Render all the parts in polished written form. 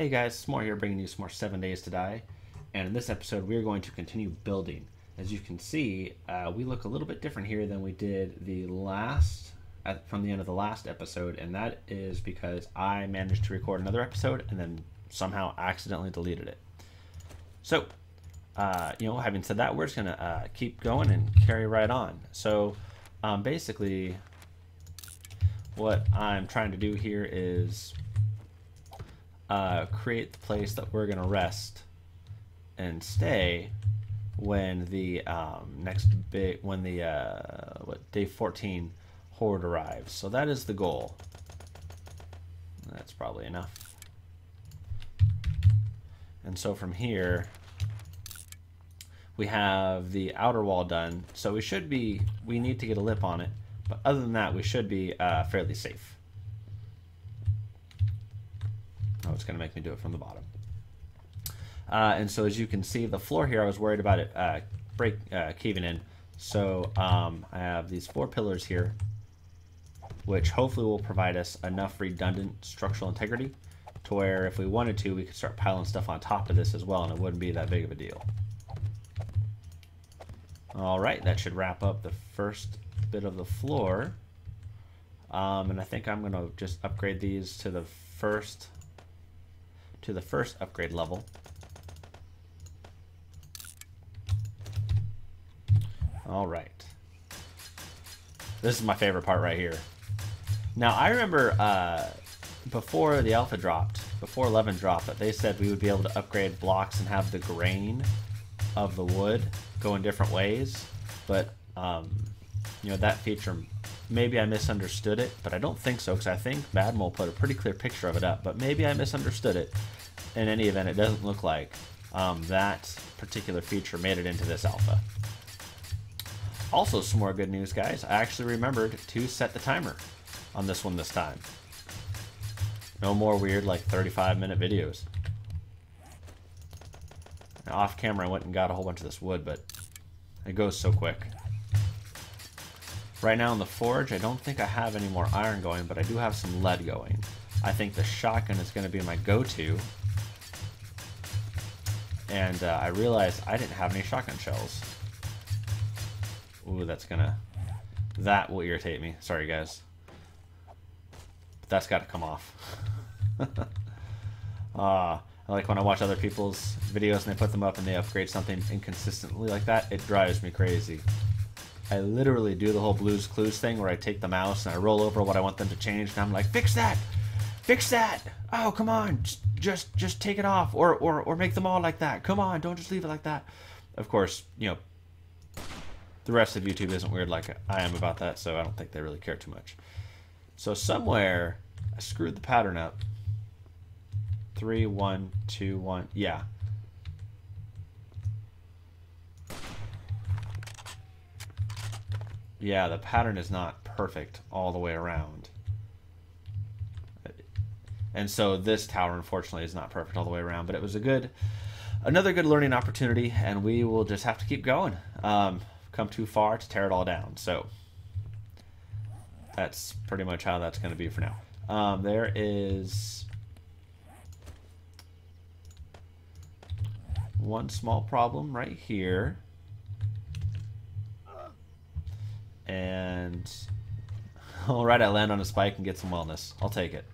Hey guys, S'more here, bringing you some more 7 Days to Die. And in this episode, we're going to continue building. As you can see, we look a little bit different here than we did from the end of the last episode, and that is because I managed to record another episode and then somehow accidentally deleted it. So, having said that, we're just gonna keep going and carry right on. So, basically, what I'm trying to do here is create the place that we're gonna rest and stay when the day 14 horde arrives. So that is the goal. That's probably enough. And so from here we have the outer wall done. So we need to get a lip on it, but other than that we should be fairly safe. Oh, it's gonna make me do it from the bottom. And so as you can see, the floor here, I was worried about it caving in. So I have these 4 pillars here, which hopefully will provide us enough redundant structural integrity to where if we wanted to, we could start piling stuff on top of this as well, and it wouldn't be that big of a deal. All right, that should wrap up the first bit of the floor. And I think I'm gonna just upgrade these to the first upgrade level. All right. This is my favorite part right here. Now, I remember before the alpha dropped, before 11 dropped, that they said we would be able to upgrade blocks and have the grain of the wood go in different ways. But, that feature, maybe I misunderstood it, but I don't think so, because I think Madmole put a pretty clear picture of it up, but maybe I misunderstood it. In any event, it doesn't look like that particular feature made it into this alpha. Also, some more good news, guys. I actually remembered to set the timer on this one this time. No more weird, like, 35-minute videos. Now, off camera, I went and got a whole bunch of this wood, but it goes so quick. Right now in the forge, I don't think I have any more iron going, but I do have some lead going. I think the shotgun is going to be my go-to. And I realized I didn't have any shotgun shells. Ooh, that will irritate me. Sorry, guys. But that's got to come off. I like when I watch other people's videos and they put them up and they upgrade something inconsistently like that. It drives me crazy. I literally do the whole Blue's Clues thing where I take the mouse and I roll over what I want them to change, and I'm like, fix that! Fix that! Oh, come on! Just take it off, or make them all like that. Come on, don't just leave it like that. Of course, the rest of YouTube isn't weird like I am about that, so I don't think they really care too much. So somewhere I screwed the pattern up. 3, 1, 2, 1. Yeah. Yeah, the pattern is not perfect all the way around. And so this tower, unfortunately, is not perfect all the way around, but it was another good learning opportunity, and we will just have to keep going. Come too far to tear it all down. So that's pretty much how that's going to be for now. There is one small problem right here. And all right, I land on a spike and get some wellness. I'll take it.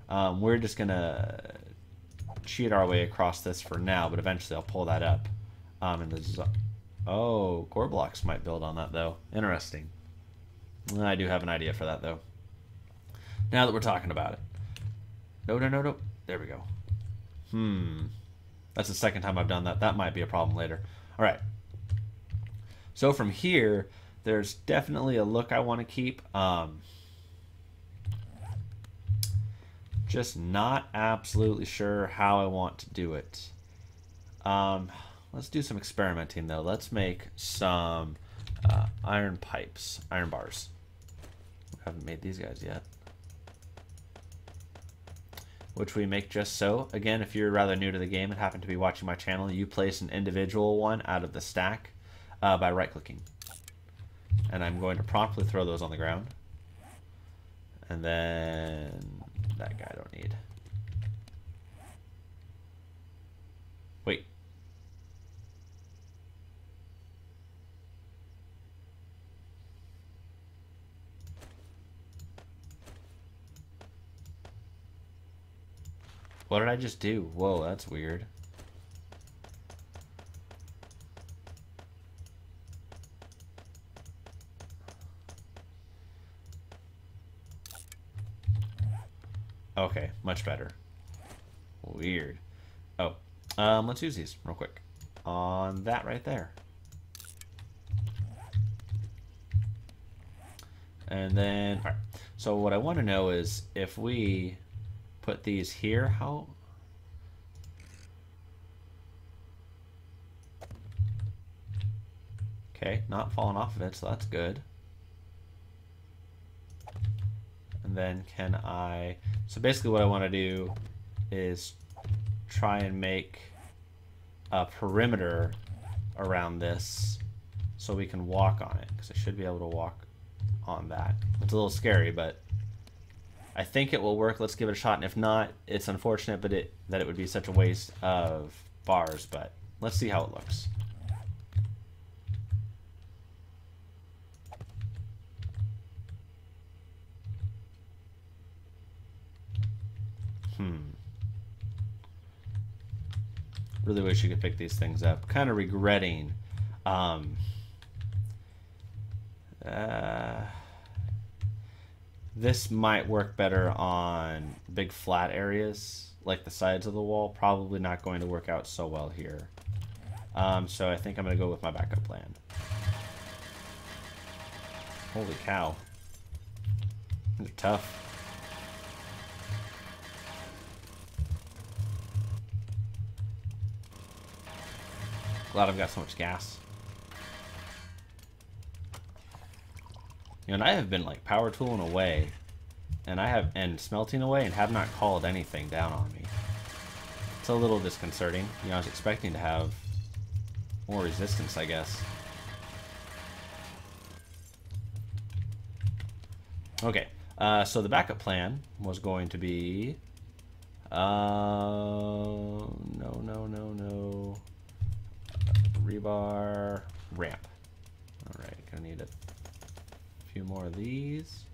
We're just gonna cheat our way across this for now, but eventually I'll pull that up. Oh, core blocks might build on that though. Interesting. I do have an idea for that though. Now that we're talking about it. No. There we go. That's the second time I've done that. That might be a problem later. All right. So from here, there's definitely a look I want to keep. Just not absolutely sure how I want to do it. Let's do some experimenting though. Let's make some iron pipes, iron bars. I haven't made these guys yet. Which we make just so. Again, if you're rather new to the game and happen to be watching my channel, you place an individual one out of the stack by right-clicking. And I'm going to promptly throw those on the ground. And then that guy I don't need. What did I just do? Whoa, that's weird. Okay, much better. Weird. Oh, let's use these real quick. On that right there. And then, all right. So what I want to know is if we put these here, how... Okay, not falling off of it, so that's good. And then can I... So basically what I want to do is try and make a perimeter around this so we can walk on it, because I should be able to walk on that. It's a little scary, but I think it will work. Let's give it a shot, and if not, it's unfortunate that it would be such a waste of bars, but let's see how it looks. Really wish you could pick these things up. Kind of regretting this might work better on big flat areas like the sides of the wall. Probably not going to work out so well here. So I think I'm going to go with my backup plan. Holy cow. These are tough. Glad I've got so much gas. You know, and I have been like power tooling away, and smelting away, and have not called anything down on me. It's a little disconcerting. You know, I was expecting to have more resistance, I guess. Okay, so the backup plan was going to be no. Rebar ramp. Alright, gonna need a few more of these.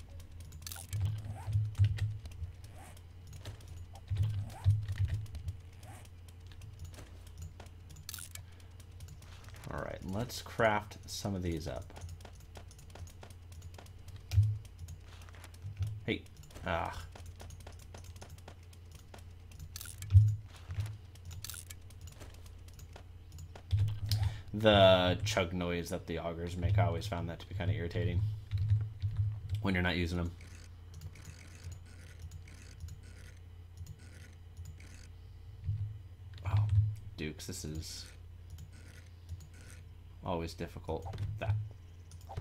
Alright, let's craft some of these up. Hey, the chug noise that the augers make, I always found that to be kind of irritating when you're not using them. Oh, Dukes, this is always difficult.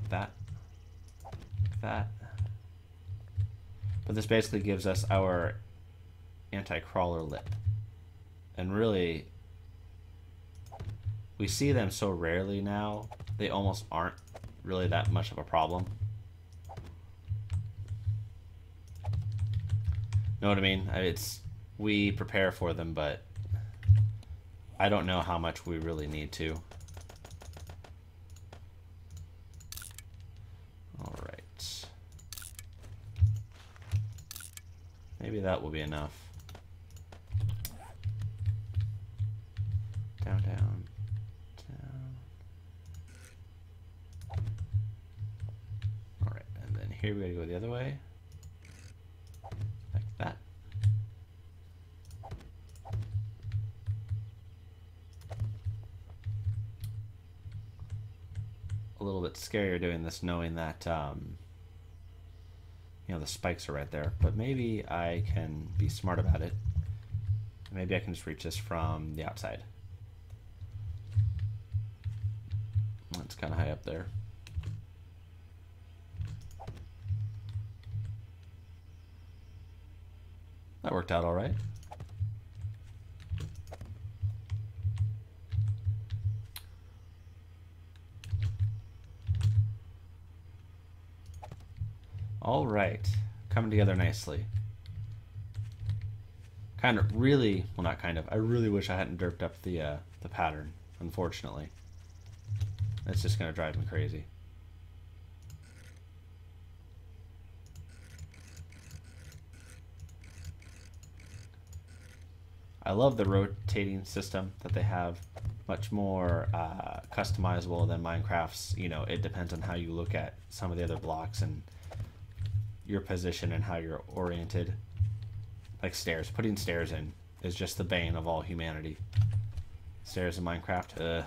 That. But this basically gives us our anti-crawler lip. And really, we see them so rarely now, they almost aren't really that much of a problem. Know what I mean? We prepare for them, but I don't know how much we really need to. Alright. Maybe that will be enough. Down. Alright, and then here we gotta go the other way. Like that. A little bit scarier doing this knowing that you know, the spikes are right there, but maybe I can be smart about it. Maybe I can just reach this from the outside. That's kind of high up there. That worked out all right. All right, coming together nicely. Kind of, really, well, not kind of. I really wish I hadn't derped up the pattern. Unfortunately, that's just gonna drive me crazy. I love the rotating system that they have. Much more customizable than Minecraft's. You know, it depends on how you look at some of the other blocks and your position and how you're oriented. Like stairs. Putting stairs in is just the bane of all humanity. Stairs in Minecraft, ugh.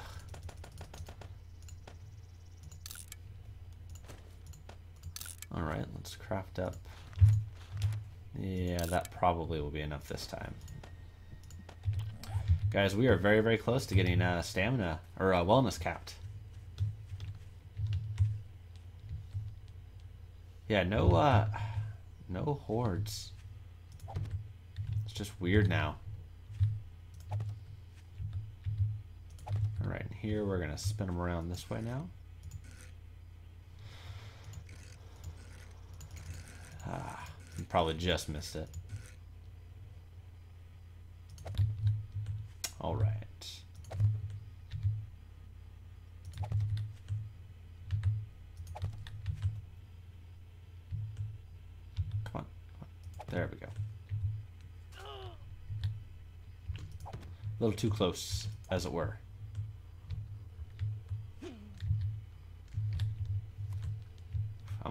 Alright, let's craft up. Yeah, that probably will be enough this time. Guys, we are very, very close to getting stamina, or wellness capped. Yeah, no hordes. It's just weird now. Alright, here we're going to spin them around this way now. You probably just missed it. Alright. Come on. There we go. A little too close, as it were. I'm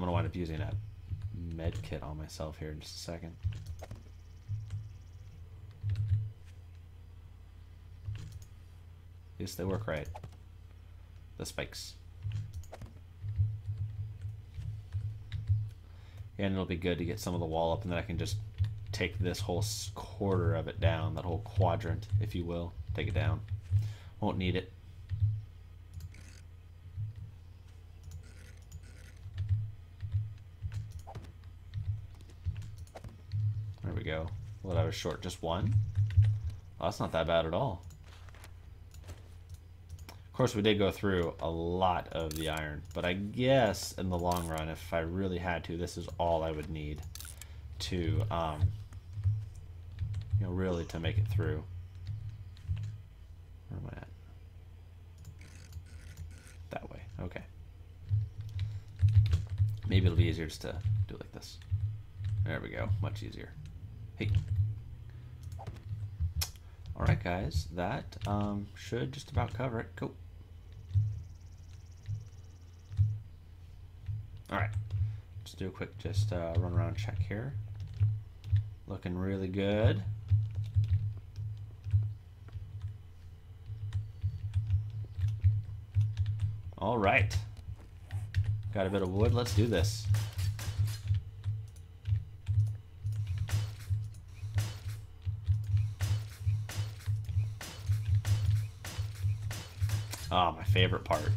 going to wind up using a med kit on myself here in just a second. At least they work right. The spikes. Yeah, and it'll be good to get some of the wall up, and then I can just take this whole quarter of it down, that whole quadrant, if you will. Take it down. Won't need it. There we go. Well, I was short just one. Oh, that's not that bad at all. Of course, we did go through a lot of the iron, but I guess in the long run, if I really had to, this is all I would need to, you know, really to make it through. Where am I at? That way. Okay. Maybe it'll be easier just to do it like this. There we go. Much easier. Hey. Alright guys, that should just about cover it. Cool. Alright, let's do a quick run around check here. Looking really good. Alright. Got a bit of wood, let's do this. Ah, my favorite part.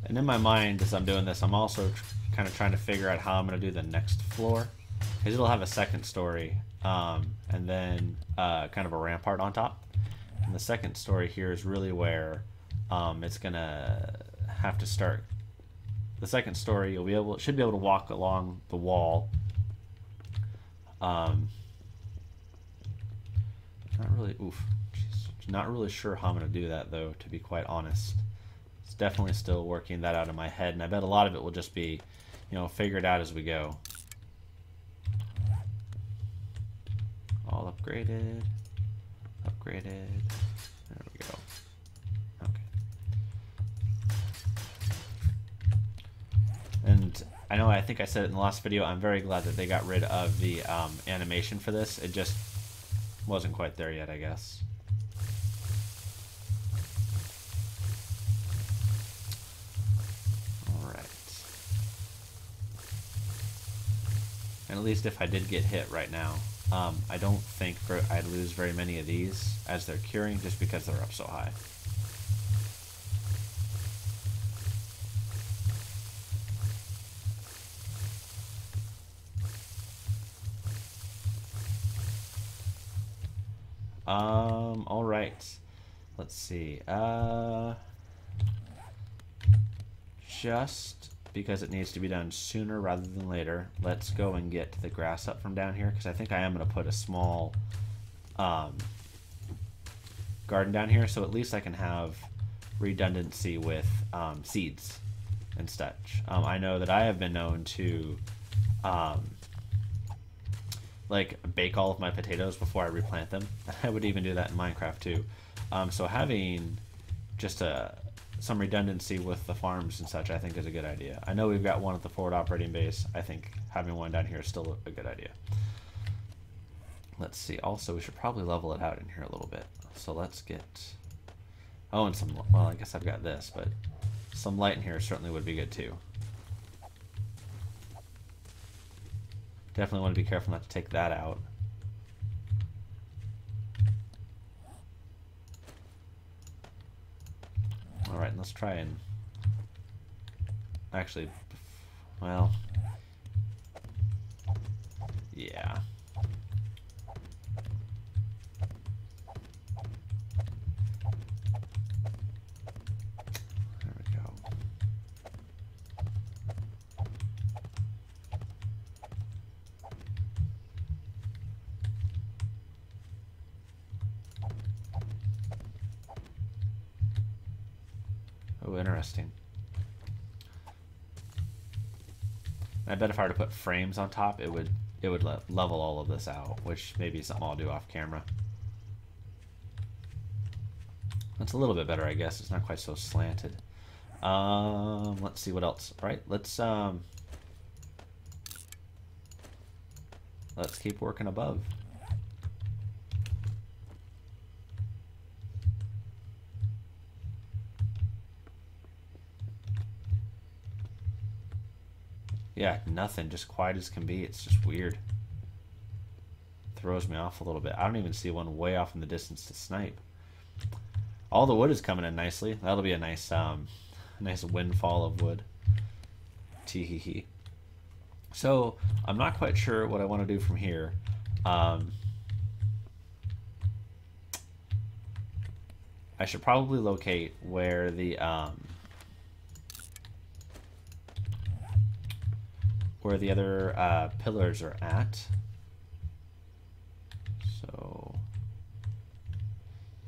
And in my mind, as I'm doing this, I'm also kind of trying to figure out how I'm going to do the next floor. Because it'll have a second story, and then kind of a rampart on top. And the second story here is really where it's going to have to start. The second story, should be able to walk along the wall. Not really, not really sure how I'm going to do that though, to be quite honest. It's definitely still working that out in my head, and I bet a lot of it will just be, you know, figured out as we go. All upgraded, upgraded. There we go. And I think I said it in the last video, I'm very glad that they got rid of the animation for this. It just wasn't quite there yet, I guess. Alright. And at least if I did get hit right now, I don't think I'd lose very many of these as they're curing just because they're up so high. All right. Let's see. Just because it needs to be done sooner rather than later, let's go and get the grass up from down here, because I think I am going to put a small garden down here, so at least I can have redundancy with seeds and such. I know that I have been known to like bake all of my potatoes before I replant them. I would even do that in Minecraft too. So having just some redundancy with the farms and such, I think is a good idea. I know we've got one at the forward operating base. I think having one down here is still a good idea. Let's see. Also, we should probably level it out in here a little bit. So let's get... Oh, and some... Well, I guess I've got this, but some light in here certainly would be good too. Definitely want to be careful not to take that out. Alright, let's try and... Actually, well... Yeah. There we go. Oh, interesting. I bet if I were to put frames on top, it would level all of this out, which maybe is something I'll do off camera. That's a little bit better, I guess. It's not quite so slanted. Let's see what else. All right, let's keep working above. Yeah, nothing, just quiet as can be. It's just weird. Throws me off a little bit. I don't even see one way off in the distance to snipe. All the wood is coming in nicely. That'll be a nice nice windfall of wood. Tee-hee-hee. So, I'm not quite sure what I want to do from here. I should probably locate where the other pillars are at. So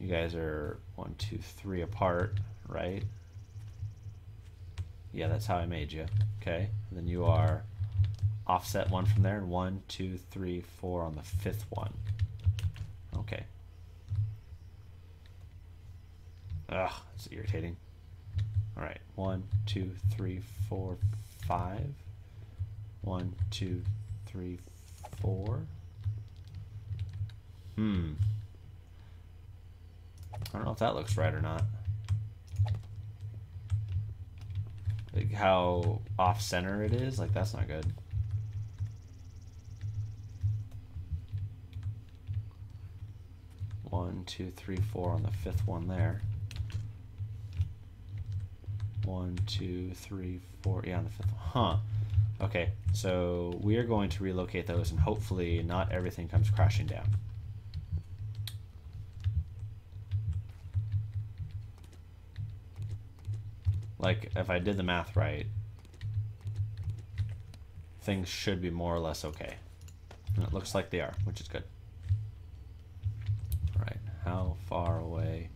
you guys are 1, 2, 3 apart, right? Yeah, that's how I made you. Okay, and then you are offset 1 from there, and 1, 2, 3, 4 on the 5th one. Okay. Ugh, that's irritating. All right, 1, 2, 3, 4, 5. 1, 2, 3, 4. I don't know if that looks right or not. Like how off center it is, like that's not good. One, 2, 3, 4 on the 5th one there. 1, 2, 3, 4. Yeah, on the 5th one. Huh. Okay, so we are going to relocate those, and hopefully not everything comes crashing down. Like, if I did the math right, things should be more or less okay. And it looks like they are, which is good. All right, how far away?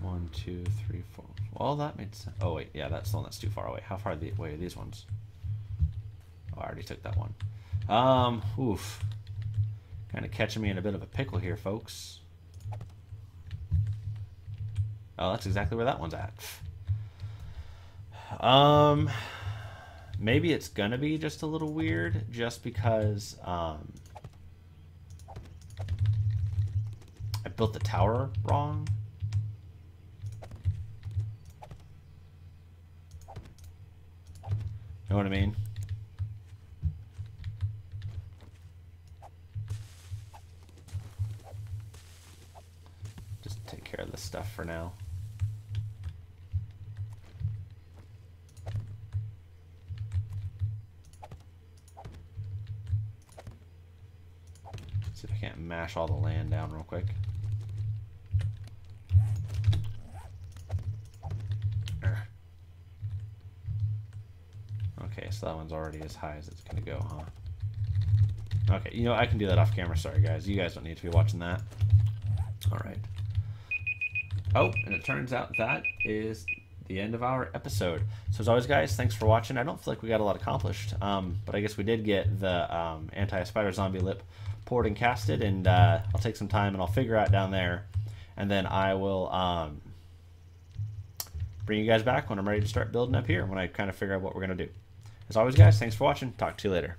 1, 2, 3, 4. Well, that made sense. Oh wait, yeah, that's the one that's too far away. How far away are these ones? Oh, I already took that one. Oof. Kind of catching me in a bit of a pickle here, folks. Oh, that's exactly where that one's at. Maybe it's gonna be just a little weird, just because I built the tower wrong. You know what I mean? Just take care of this stuff for now. See if I can't mash all the land down real quick. Okay, so that one's already as high as it's gonna go, huh? Okay, you know, I can do that off camera. Sorry, guys. You guys don't need to be watching that. All right. Oh, and it turns out that is the end of our episode. So as always, guys, thanks for watching. I don't feel like we got a lot accomplished, but I guess we did get the anti-spider zombie lip poured and casted, and I'll take some time and I'll figure out down there, and then I will bring you guys back when I'm ready to start building up here, when I kind of figure out what we're going to do. As always, guys, thanks for watching. Talk to you later.